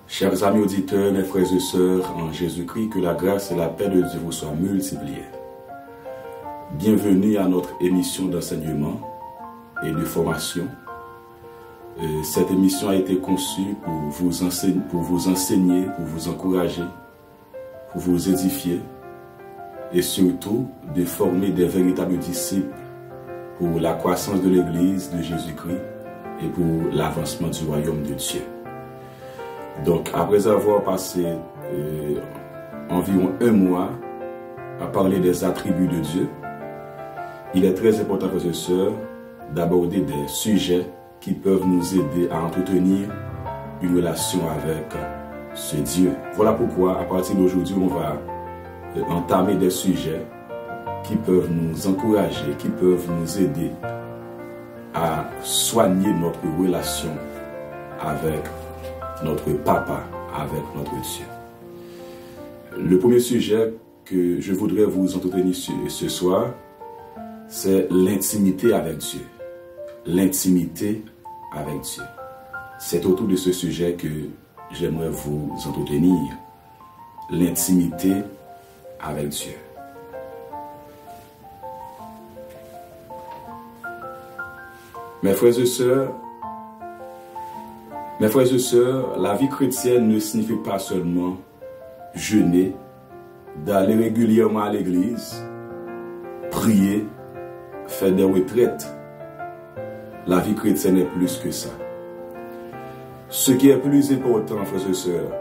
Chers amis auditeurs, mes frères et sœurs en Jésus-Christ, que la grâce et la paix de Dieu vous soient multipliées. Bienvenue à notre émission d'enseignement et de formation. Cette émission a été conçue pour vous enseigner, pour vous encourager, pour vous édifier et surtout de former des véritables disciples pour la croissance de l'Église de Jésus-Christ et pour l'avancement du royaume de Dieu. Donc, après avoir passé environ un mois à parler des attributs de Dieu, il est très important, frères et sœurs, d'aborder des sujets qui peuvent nous aider à entretenir une relation avec ce Dieu. Voilà pourquoi, à partir d'aujourd'hui, on va entamer des sujets qui peuvent nous encourager, qui peuvent nous aider à soigner notre relation avec notre Papa, avec notre Dieu. Le premier sujet que je voudrais vous entretenir ce soir, c'est l'intimité avec Dieu. L'intimité avec Dieu. C'est autour de ce sujet que j'aimerais vous entretenir. L'intimité avec Dieu. Mes frères et sœurs, la vie chrétienne ne signifie pas seulement jeûner, d'aller régulièrement à l'église, prier, faire des retraites. La vie chrétienne est plus que ça. Ce qui est plus important, frères et sœurs,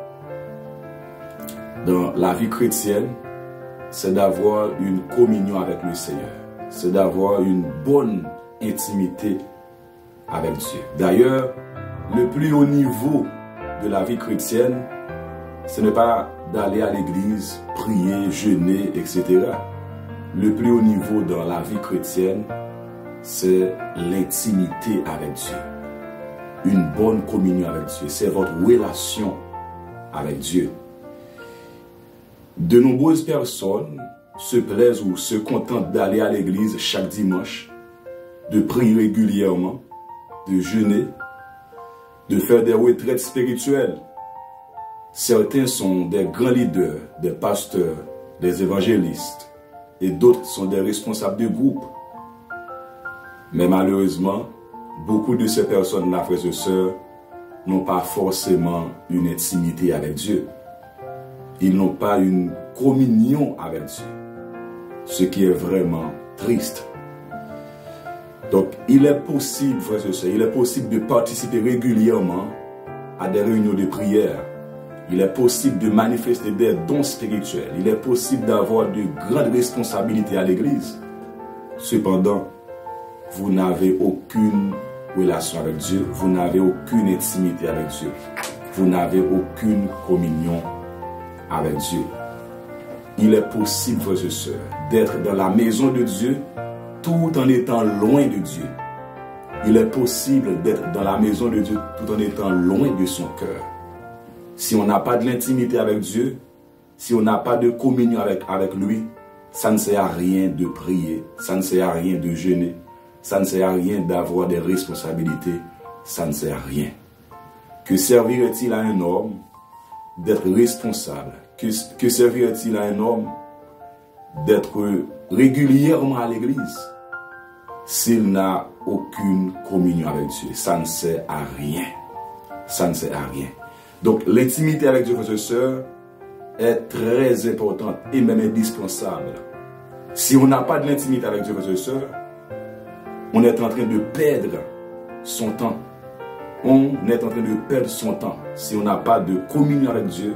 dans la vie chrétienne, c'est d'avoir une communion avec le Seigneur. C'est d'avoir une bonne intimité avec Dieu. D'ailleurs, le plus haut niveau de la vie chrétienne, ce n'est pas d'aller à l'église, prier, jeûner, etc. Le plus haut niveau dans la vie chrétienne, c'est l'intimité avec Dieu. Une bonne communion avec Dieu. C'est votre relation avec Dieu. De nombreuses personnes se plaisent ou se contentent d'aller à l'église chaque dimanche, de prier régulièrement, de jeûner, de faire des retraites spirituelles. Certains sont des grands leaders, des pasteurs, des évangélistes, et d'autres sont des responsables de groupe. Mais malheureusement, beaucoup de ces personnes-là, frères et sœurs, n'ont pas forcément une intimité avec Dieu. Ils n'ont pas une communion avec Dieu, ce qui est vraiment triste. Donc, il est possible, frères et sœurs, il est possible de participer régulièrement à des réunions de prière. Il est possible de manifester des dons spirituels. Il est possible d'avoir de grandes responsabilités à l'église. Cependant, vous n'avez aucune relation avec Dieu. Vous n'avez aucune intimité avec Dieu. Vous n'avez aucune communion avec Dieu. Il est possible, frères et sœurs, d'être dans la maison de Dieu tout en étant loin de Dieu. Il est possible d'être dans la maison de Dieu tout en étant loin de son cœur. Si on n'a pas de l'intimité avec Dieu, si on n'a pas de communion avec lui, ça ne sert à rien de prier, ça ne sert à rien de jeûner, ça ne sert à rien d'avoir des responsabilités, ça ne sert à rien. Que servirait-il à un homme d'être responsable? Que servirait-il à un homme d'être régulièrement à l'église s'il n'a aucune communion avec Dieu? Ça ne sert à rien. Ça ne sert à rien. Donc, l'intimité avec Dieu, frères et sœurs, est très importante et même indispensable. Si on n'a pas de l'intimité avec Dieu, frères et sœurs, on est en train de perdre son temps. On est en train de perdre son temps. Si on n'a pas de communion avec Dieu,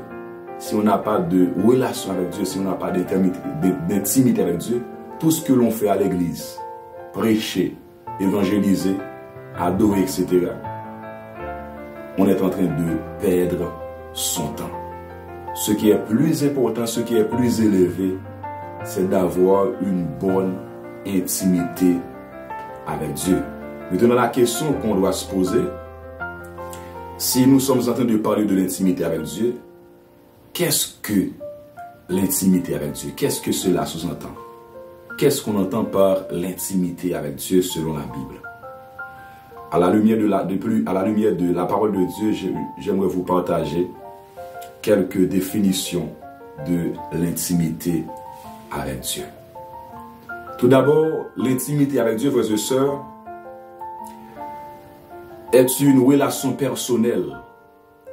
si on n'a pas de relation avec Dieu, si on n'a pas d'intimité avec Dieu, tout ce que l'on fait à l'église, prêcher, évangéliser, adorer, etc., on est en train de perdre son temps. Ce qui est plus important, ce qui est plus élevé, c'est d'avoir une bonne intimité avec Dieu. Maintenant, la question qu'on doit se poser, si nous sommes en train de parler de l'intimité avec Dieu, qu'est-ce que l'intimité avec Dieu? Qu'est-ce que cela sous-entend? Qu'est-ce qu'on entend par l'intimité avec Dieu selon la Bible? À la lumière de la parole de Dieu, j'aimerais vous partager quelques définitions de l'intimité avec Dieu. Tout d'abord, l'intimité avec Dieu, frères et sœurs, est une relation personnelle,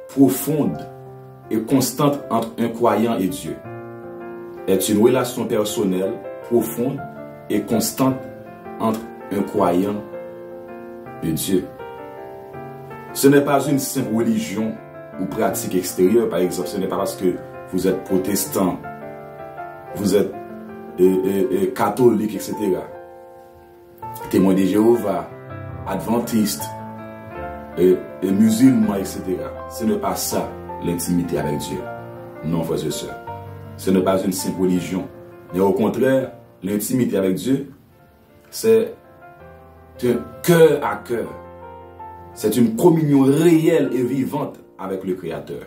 profonde et constante entre un croyant et Dieu. Est une relation personnelle, profonde et constante entre un croyant et Dieu. Ce n'est pas une simple religion ou pratique extérieure, par exemple. Ce n'est pas parce que vous êtes protestant, vous êtes catholique, etc. Témoin de Jéhovah, adventiste, musulman, etc. Ce n'est pas ça l'intimité avec Dieu. Non, frères et sœurs. Ce n'est pas une simple religion. Mais au contraire, l'intimité avec Dieu, c'est un cœur à cœur. C'est une communion réelle et vivante avec le Créateur.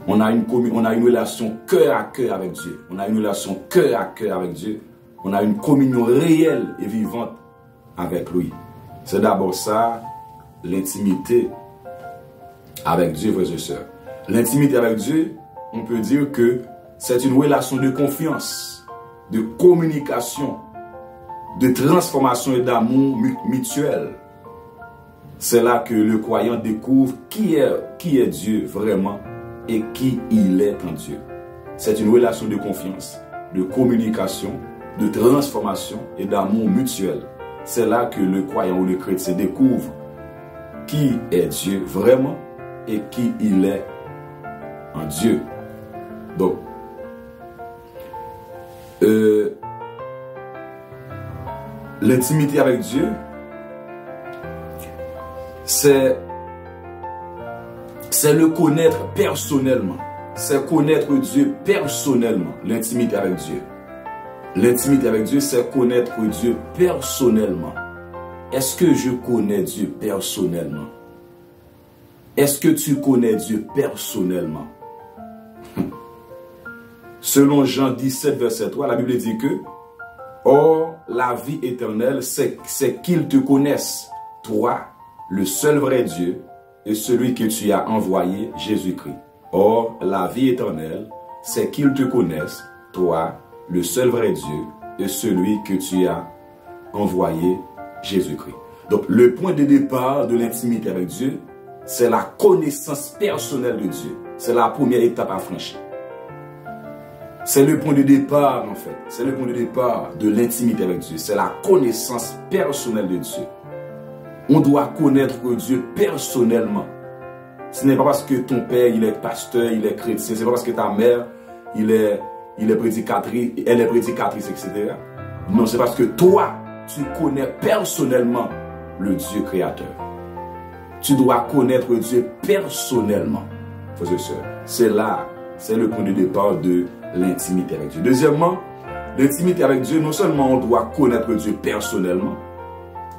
On a une relation cœur à cœur avec Dieu. On a une relation cœur à cœur avec Dieu. On a une communion réelle et vivante avec lui. C'est d'abord ça, l'intimité avec Dieu, frères et sœurs. L'intimité avec Dieu, on peut dire que c'est une relation de confiance, de communication, de transformation et d'amour mutuel. C'est là que le croyant découvre qui est Dieu vraiment et qui il est en Dieu. C'est une relation de confiance, de communication, de transformation et d'amour mutuel. C'est là que le croyant ou le chrétien découvre qui est Dieu vraiment et qui il est en Dieu. Donc, l'intimité avec Dieu, c'est le connaître personnellement. C'est connaître Dieu personnellement. L'intimité avec Dieu. L'intimité avec Dieu, c'est connaître Dieu personnellement. Est-ce que je connais Dieu personnellement? Est-ce que tu connais Dieu personnellement? Selon Jean 17, verset 3, la Bible dit que or, la vie éternelle, c'est qu'ils te connaissent, toi, le seul vrai Dieu, et celui que tu as envoyé, Jésus-Christ. Or, la vie éternelle, c'est qu'ils te connaissent, toi, le seul vrai Dieu, et celui que tu as envoyé, Jésus-Christ. Donc, le point de départ de l'intimité avec Dieu, c'est la connaissance personnelle de Dieu. C'est la première étape à franchir. C'est le point de départ, en fait. C'est le point de départ de l'intimité avec Dieu. C'est la connaissance personnelle de Dieu. On doit connaître Dieu personnellement. Ce n'est pas parce que ton père, il est pasteur, il est chrétien. Ce n'est pas parce que ta mère, elle est prédicatrice, etc. Non, c'est parce que toi, tu connais personnellement le Dieu créateur. Tu dois connaître Dieu personnellement, frères et sœurs. C'est là, c'est le point de départ de l'intimité avec Dieu. Deuxièmement, l'intimité avec Dieu, non seulement on doit connaître Dieu personnellement.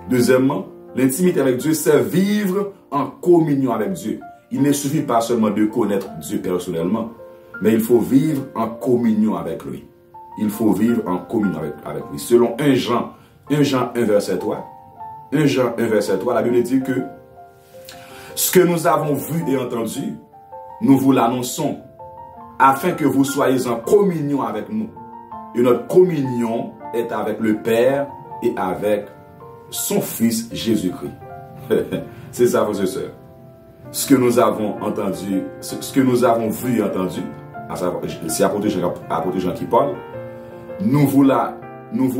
Deuxièmement, l'intimité avec Dieu, c'est vivre en communion avec Dieu. Il ne suffit pas seulement de connaître Dieu personnellement, mais il faut vivre en communion avec lui. Il faut vivre en communion avec lui. Selon 1 Jean 1, verset 3, 1 Jean 1, verset 3, la Bible dit que ce que nous avons vu et entendu, nous vous l'annonçons, afin que vous soyez en communion avec nous. Et notre communion est avec le Père et avec son Fils Jésus-Christ. C'est ça, frères et sœurs. Ce que nous avons entendu, ce que nous avons vu et entendu, c'est apôtre Jean qui parle, nous vous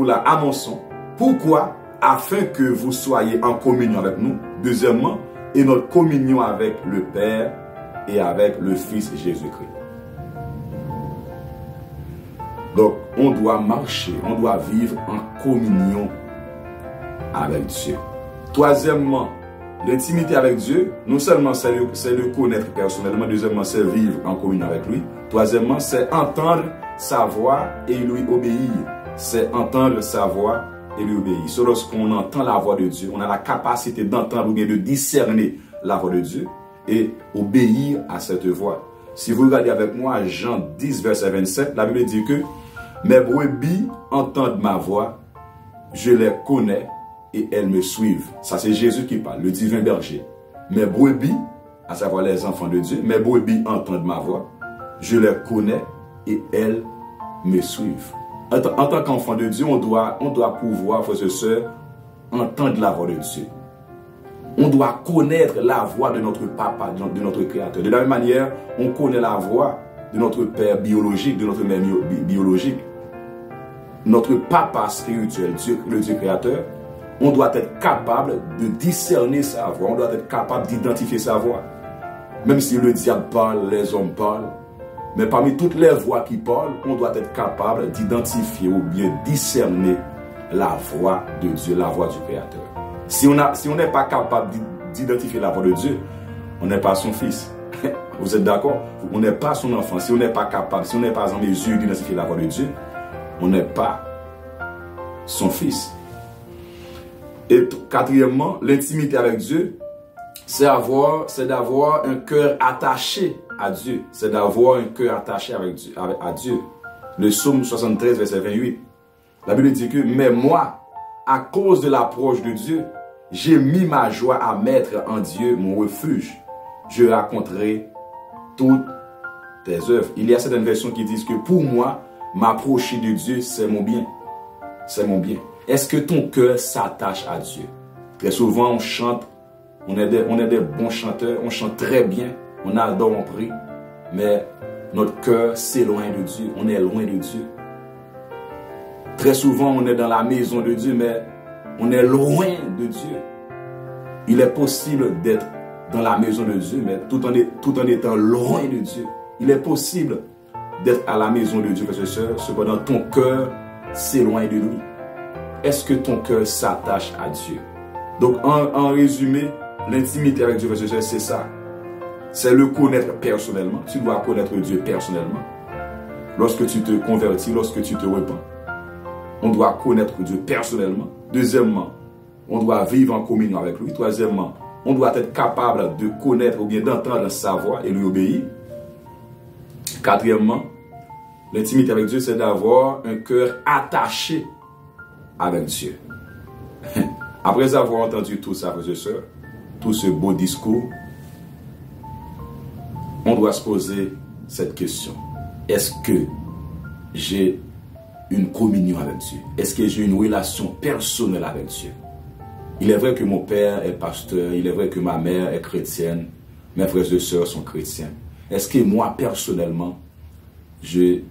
l'annonçons. Pourquoi? Afin que vous soyez en communion avec nous. Deuxièmement, et notre communion avec le Père et avec le Fils Jésus-Christ. Donc, on doit marcher, on doit vivre en communion avec Dieu. Troisièmement, l'intimité avec Dieu, non seulement c'est le connaître personnellement, deuxièmement, c'est vivre en communion avec lui. Troisièmement, c'est entendre sa voix et lui obéir. C'est entendre sa voix et lui obéir. C'est lorsqu'on entend la voix de Dieu, on a la capacité d'entendre ou bien de discerner la voix de Dieu et obéir à cette voix. Si vous regardez avec moi Jean 10, verset 27, la Bible dit que mes brebis entendent ma voix, je les connais et elles me suivent. Ça, c'est Jésus qui parle, le divin berger. Mes brebis à savoir les enfants de Dieu. Mes brebis entendent ma voix, je les connais et elles me suivent. En tant qu'enfant de Dieu, on doit pouvoir, frères et sœurs, entendre la voix de Dieu. On doit connaître la voix de notre papa, de notre créateur. De la même manière, on connaît la voix de notre père biologique, de notre mère biologique. Notre papa spirituel, Dieu, le Dieu créateur, on doit être capable de discerner sa voix, on doit être capable d'identifier sa voix. Même si le diable parle, les hommes parlent, mais parmi toutes les voix qui parlent, on doit être capable d'identifier ou bien discerner la voix de Dieu, la voix du créateur. Si on n'est pas capable d'identifier la voix de Dieu, on n'est pas son fils. Vous êtes d'accord? On n'est pas son enfant. Si on n'est pas capable, si on n'est pas en mesure d'identifier la voix de Dieu, on n'est pas son fils. Et quatrièmement, l'intimité avec Dieu, c'est d'avoir un cœur attaché à Dieu. C'est d'avoir un cœur attaché à Dieu. Le psaume 73, verset 28. La Bible dit que, mais moi, à cause de l'approche de Dieu, j'ai mis ma joie à mettre en Dieu mon refuge. Je raconterai toutes tes œuvres. Il y a certaines versions qui disent que pour moi, m'approcher de Dieu, c'est mon bien. C'est mon bien. Est-ce que ton cœur s'attache à Dieu? Très souvent, on chante, on est des bons chanteurs, on chante très bien, on adore, on prie, mais notre cœur s'éloigne de Dieu, on est loin de Dieu. Très souvent, on est dans la maison de Dieu, mais on est loin de Dieu. Il est possible d'être dans la maison de Dieu, mais tout en étant loin de Dieu. Il est possible d'être à la maison de Dieu, frères et sœurs, cependant ton cœur s'éloigne de lui. Est-ce que ton cœur s'attache à Dieu? Donc, en résumé, l'intimité avec Dieu, frères et sœurs, c'est ça. C'est le connaître personnellement. Tu dois connaître Dieu personnellement. Lorsque tu te convertis, lorsque tu te repens, on doit connaître Dieu personnellement. Deuxièmement, on doit vivre en communion avec lui. Troisièmement, on doit être capable de connaître ou bien d'entendre sa voix et lui obéir. Quatrièmement, l'intimité avec Dieu, c'est d'avoir un cœur attaché avec Dieu. Après avoir entendu tout ça, frères et sœurs, tout ce beau discours, on doit se poser cette question. Est-ce que j'ai une communion avec Dieu? Est-ce que j'ai une relation personnelle avec Dieu? Il est vrai que mon père est pasteur, il est vrai que ma mère est chrétienne, mes frères et sœurs sont chrétiens. Est-ce que moi, personnellement, j'ai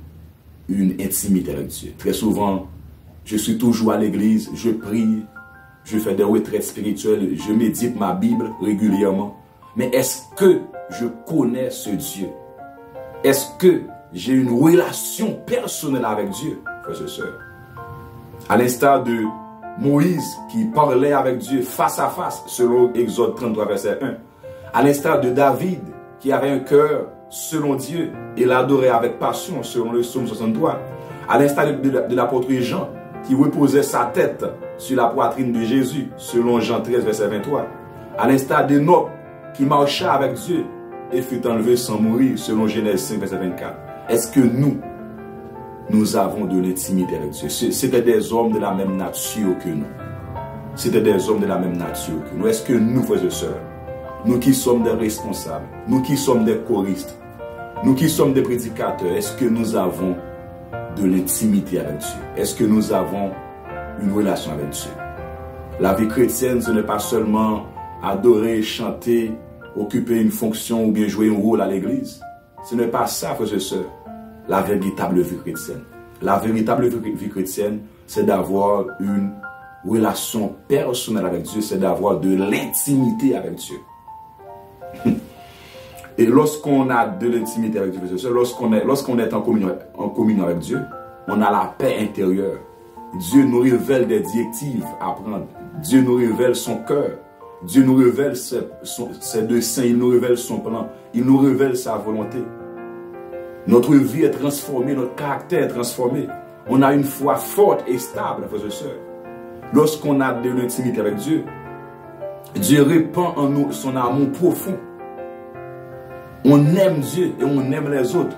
une intimité avec Dieu? Très souvent, je suis toujours à l'église, je prie, je fais des retraites spirituelles, je médite ma Bible régulièrement. Mais est-ce que je connais ce Dieu? Est-ce que j'ai une relation personnelle avec Dieu, frères et sœurs? À l'instar de Moïse qui parlait avec Dieu face à face, selon Exode 33, verset 1. À l'instar de David qui avait un cœur selon Dieu et l'adorait avec passion, selon le psaume 63. À l'instar de l'apôtre Jean qui reposait sa tête sur la poitrine de Jésus, selon Jean 13, verset 23. À l'instar d'Enoch qui marcha avec Dieu et fut enlevé sans mourir, selon Genèse 5, verset 24. Est-ce que nous avons de l'intimité avec Dieu? C'était des hommes de la même nature que nous. C'était des hommes de la même nature que nous. Est-ce que nous, frères et sœurs, nous qui sommes des responsables, nous qui sommes des choristes, nous qui sommes des prédicateurs, est-ce que nous avons de l'intimité avec Dieu? Est-ce que nous avons une relation avec Dieu? La vie chrétienne, ce n'est pas seulement adorer, chanter, occuper une fonction ou bien jouer un rôle à l'église. Ce n'est pas ça, frères et sœurs, la véritable vie chrétienne. La véritable vie chrétienne, c'est d'avoir une relation personnelle avec Dieu, c'est d'avoir de l'intimité avec Dieu. Et lorsqu'on a de l'intimité avec Dieu, lorsqu'on est en communion avec Dieu, on a la paix intérieure. Dieu nous révèle des directives à prendre. Dieu nous révèle son cœur. Dieu nous révèle ses desseins. Il nous révèle son plan. Il nous révèle sa volonté. Notre vie est transformée, notre caractère est transformé. On a une foi forte et stable, frères et sœurs. Lorsqu'on a de l'intimité avec Dieu, Dieu répand en nous son amour profond. On aime Dieu et on aime les autres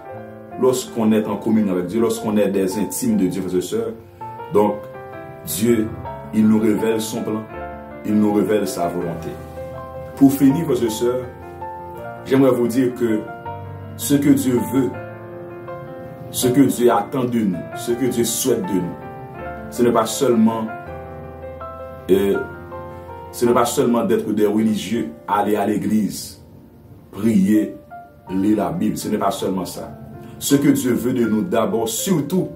lorsqu'on est en communion avec Dieu, lorsqu'on est des intimes de Dieu, frères et sœurs. Donc, Dieu, il nous révèle son plan, il nous révèle sa volonté. Pour finir, frères et sœurs, j'aimerais vous dire que ce que Dieu veut, ce que Dieu attend de nous, ce que Dieu souhaite de nous, ce n'est pas seulement d'être des religieux, aller à l'église, prier, lire la Bible. Ce n'est pas seulement ça. Ce que Dieu veut de nous d'abord, surtout,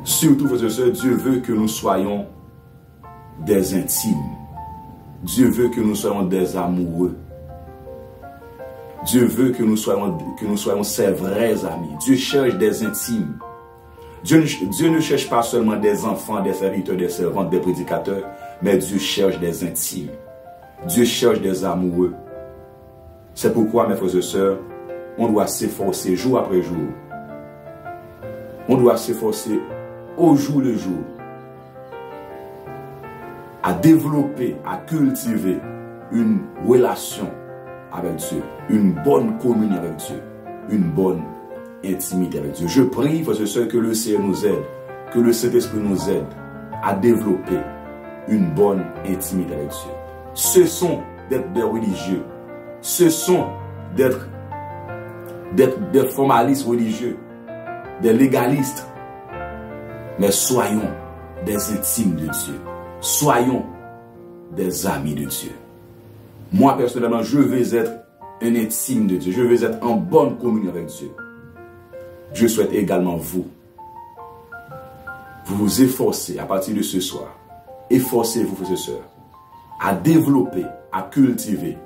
frères et sœurs, Dieu veut que nous soyons des intimes. Dieu veut que nous soyons des amoureux. Dieu veut que nous soyons ses vrais amis. Dieu cherche des intimes. Dieu ne cherche pas seulement des enfants, des serviteurs, des servantes, des prédicateurs, mais Dieu cherche des intimes. Dieu cherche des amoureux. C'est pourquoi, mes frères et sœurs, on doit s'efforcer jour après jour. On doit s'efforcer au jour le jour à développer, à cultiver une relation avec Dieu, une bonne communion avec Dieu, une bonne intimité avec Dieu. Je prie, frères et sœurs, que le Seigneur nous aide, que le Saint-Esprit nous aide à développer une bonne intimité avec Dieu. Ce sont d'être des religieux, ce sont d'être des formalistes religieux, des légalistes, mais soyons des intimes de Dieu, soyons des amis de Dieu. Moi, personnellement, je veux être un intime de Dieu, je veux être en bonne communion avec Dieu. Je souhaite également vous efforcer à partir de ce soir. Efforcez-vous, frères et sœurs, à développer, à cultiver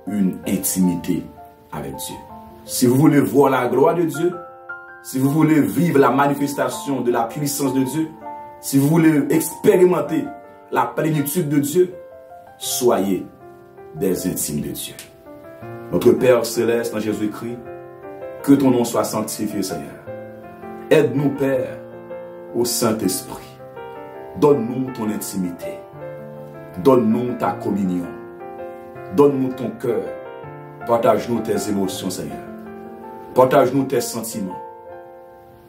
une intimité avec Dieu. Si vous voulez voir la gloire de Dieu, si vous voulez vivre la manifestation de la puissance de Dieu, si vous voulez expérimenter la plénitude de Dieu, soyez des intimes de Dieu. Notre Père céleste en Jésus-Christ, que ton nom soit sanctifié, Seigneur. Aide-nous, Père, au Saint-Esprit. Donne-nous ton intimité. Donne-nous ta communion. Donne-nous ton cœur. Partage-nous tes émotions, Seigneur. Partage-nous tes sentiments.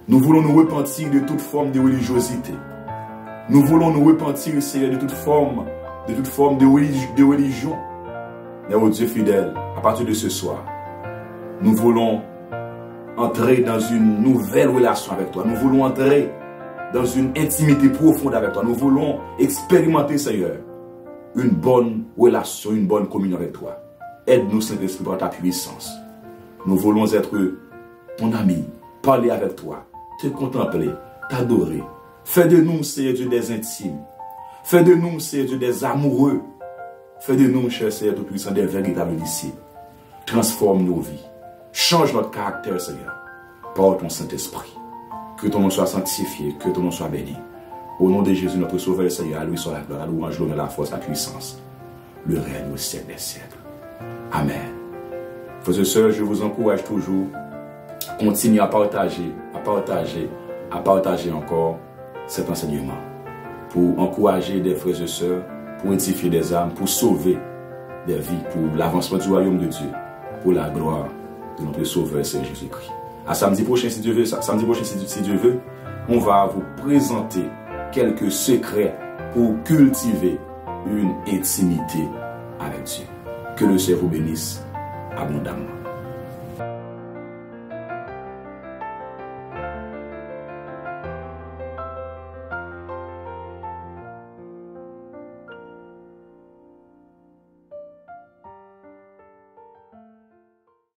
Nous voulons nous repentir de toute forme de religiosité. Nous voulons nous repentir, Seigneur, de toute forme de religion. Mais ô Dieu fidèle, à partir de ce soir, nous voulons entrer dans une nouvelle relation avec toi. Nous voulons entrer dans une intimité profonde avec toi. Nous voulons expérimenter, Seigneur, une bonne relation, une bonne communion avec toi. Aide-nous, Saint-Esprit, par ta puissance. Nous voulons être ton ami, parler avec toi, te contempler, t'adorer. Fais de nous, Seigneur Dieu, des intimes. Fais de nous, Seigneur Dieu, des amoureux. Fais de nous, cher Seigneur Tout-Puissant, des véritables disciples. Transforme nos vies. Change notre caractère, Seigneur, par ton Saint-Esprit. Que ton nom soit sanctifié, que ton nom soit béni. Au nom de Jésus, notre Sauveur, Seigneur, à lui soit la gloire, à louange, l'honneur, la force, la puissance. Le règne au siècle des siècles. Amen. Frères et sœurs, je vous encourage toujours. Continuez à partager encore cet enseignement. Pour encourager des frères et sœurs, pour édifier des âmes, pour sauver des vies, pour l'avancement du royaume de Dieu, pour la gloire de notre Sauveur, Seigneur Jésus-Christ. À samedi prochain, si Dieu veut, on va vous présenter quelques secrets pour cultiver une intimité avec Dieu. Que le Seigneur vous bénisse abondamment.